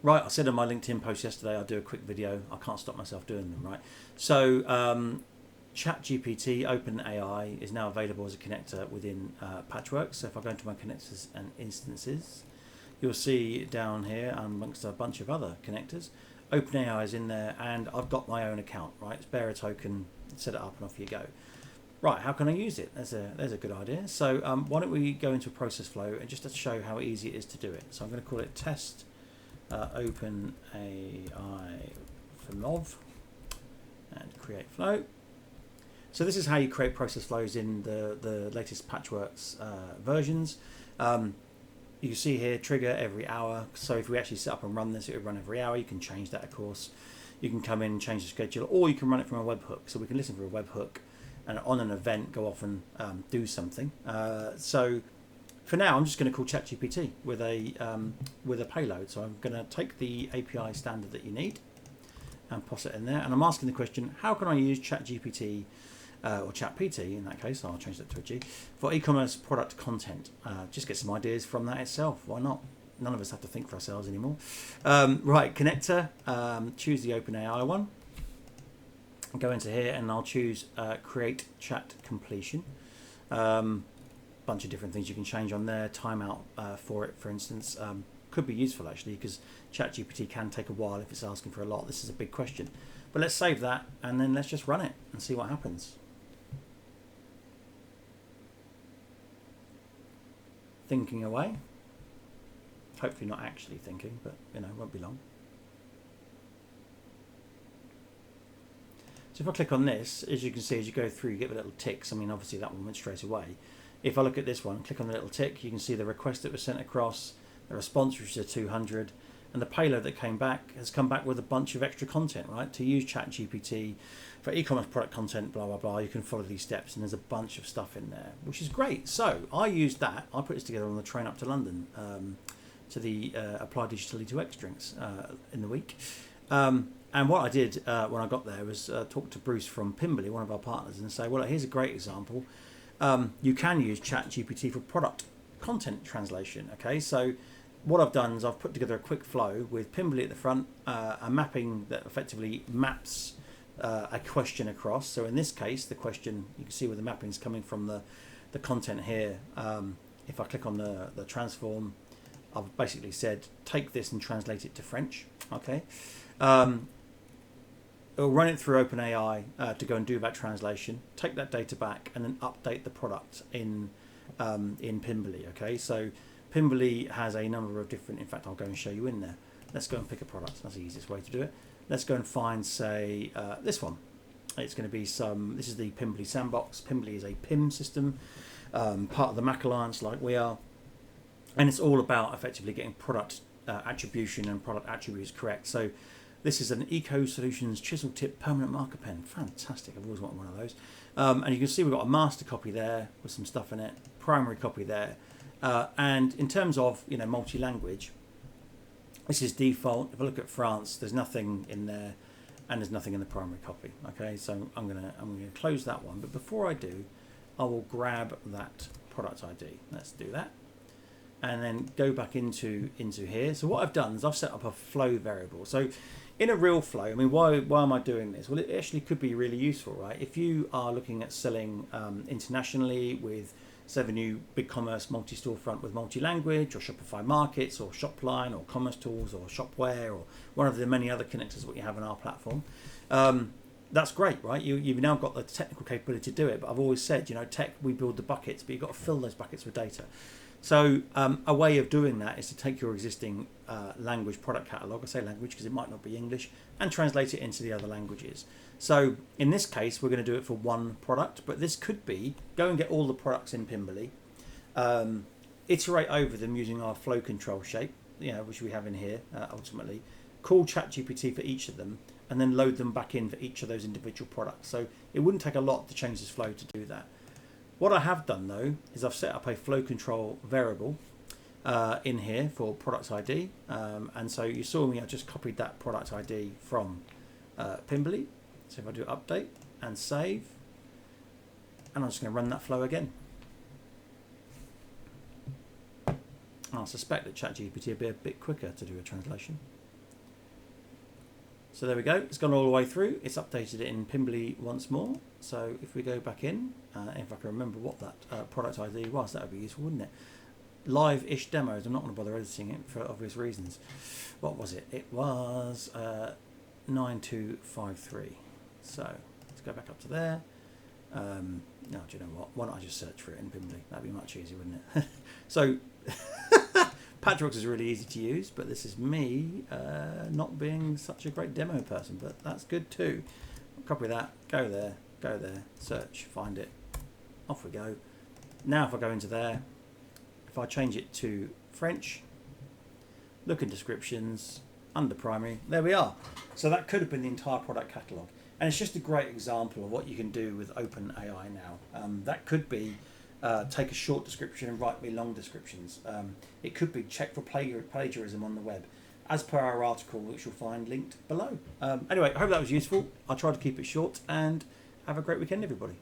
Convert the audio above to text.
Right, I said in my LinkedIn post yesterday I'd do a quick video. I can't stop myself doing them, right? So ChatGPT OpenAI is now available as a connector within Patchworks. So if I go into my connectors and instances, you'll see down here amongst a bunch of other connectors, OpenAI is in there, and I've got my own account, right? It's bear a token, set it up, and off you go. Right, how can I use it? There's a good idea. So why don't we go into a process flow and just to show how easy it is to do it. So I'm going to call it test OpenAI for MOV and create flow. So this is how you create process flows in the latest Patchworks versions. You see here, trigger every hour. So if we actually set up and run this, it would run every hour. You can change that, of course. You can come in, change the schedule, or you can run it from a webhook. So we can listen for a webhook and on an event, go off and do something. So for now, I'm just going to call ChatGPT with a payload. So I'm going to take the API standard that you need and pass it in there. And I'm asking the question, how can I use ChatGPT or ChatPT in that case, I'll change that to a G, for e-commerce product content? Just get some ideas from that itself. Why not? None of us have to think for ourselves anymore. Right, connector, choose the OpenAI one. Go into here and I'll choose create chat completion. Bunch of different things you can change on there. Timeout for it, for instance, could be useful actually, because ChatGPT can take a while if it's asking for a lot. This is a big question, but let's save that and then let's just run it and see what happens. Thinking away. Hopefully not actually thinking, but you know, it won't be long. So if I click on this, as you can see, as you go through, you get the little ticks. I mean, obviously that one went straight away. If I look at this one, click on the little tick, you can see the request that was sent across, the response, which is 200, and the payload that came back has come back with a bunch of extra content, right? To use ChatGPT for e-commerce product content, blah, blah, blah, you can follow these steps, and there's a bunch of stuff in there, which is great. So I used that. I put this together on the train up to London to the Applied Digital E2X drinks in the week. And what I did when I got there was talk to Bruce from Pimberley, one of our partners, and say, well, here's a great example. You can use ChatGPT for product content translation. Okay, so what I've done is I've put together a quick flow with Pimberley at the front, a mapping that effectively maps a question across. So in this case, the question, you can see where the mapping is coming from the content here. If I click on the transform, I've basically said, take this and translate it to French. Okay. It'll run it through OpenAI to go and do that translation, take that data back, and then update the product in Pimberley. Okay, so Pimberley has a number of different. In fact, I'll go and show you in there. Let's go and pick a product. That's the easiest way to do it. Let's go and find, say, this one. It's going to be some. This is the Pimberley Sandbox. Pimberley is a PIM system, part of the Mac Alliance, like we are, and it's all about effectively getting product attribution and product attributes correct. So this is an Eco Solutions chisel tip permanent marker pen. Fantastic. I've always wanted one of those. And you can see we've got a master copy there with some stuff in it, primary copy there. And in terms of, you know, multi-language, this is default. If I look at France, there's nothing in there and there's nothing in the primary copy. Okay, so I'm gonna close that one. But before I do, I will grab that product ID. Let's do that. And then go back into here. So what I've done is I've set up a flow variable. So in a real flow, I mean, why am I doing this? Well, it actually could be really useful, right? If you are looking at selling internationally with, say, the new BigCommerce multi-storefront with multi-language, or Shopify Markets, or Shopline, or Commerce Tools, or Shopware, or one of the many other connectors that we have on our platform, that's great, right? You've now got the technical capability to do it. But I've always said, you know, tech, we build the buckets, but you've got to fill those buckets with data. So a way of doing that is to take your existing language product catalog, I say language because it might not be English, and translate it into the other languages. So in this case, we're going to do it for one product, but this could be, go and get all the products in Pimberley, iterate over them using our flow control shape, you know, which we have in here ultimately, call ChatGPT for each of them, and then load them back in for each of those individual products. So it wouldn't take a lot to change this flow to do that. What I have done though is I've set up a flow control variable in here for product ID, and so you saw me, I just copied that product ID from Pimberley. So if I do update and save, and I'm just going to run that flow again. I suspect that ChatGPT will be a bit quicker to do a translation. So there we go. It's gone all the way through. It's updated it in Pimbly once more. So if we go back in, if I can remember what that product ID was, that would be useful, wouldn't it? Live-ish demos. I'm not going to bother editing it for obvious reasons. What was it? It was 9253. So let's go back up to there. No, do you know what? Why don't I just search for it in Pimbly? That'd be much easier, wouldn't it? So Patchworks is really easy to use, but this is me not being such a great demo person, but that's good too. Copy that, go there, search, find it, off we go. Now if I go into there, if I change it to French, look in descriptions, under primary, there we are. So that could have been the entire product catalogue. And it's just a great example of what you can do with OpenAI now. That could be take a short description and write me long descriptions. It could be check for plagiarism on the web, as per our article, which you'll find linked below. Anyway, I hope that was useful. I'll try to keep it short, and have a great weekend, everybody.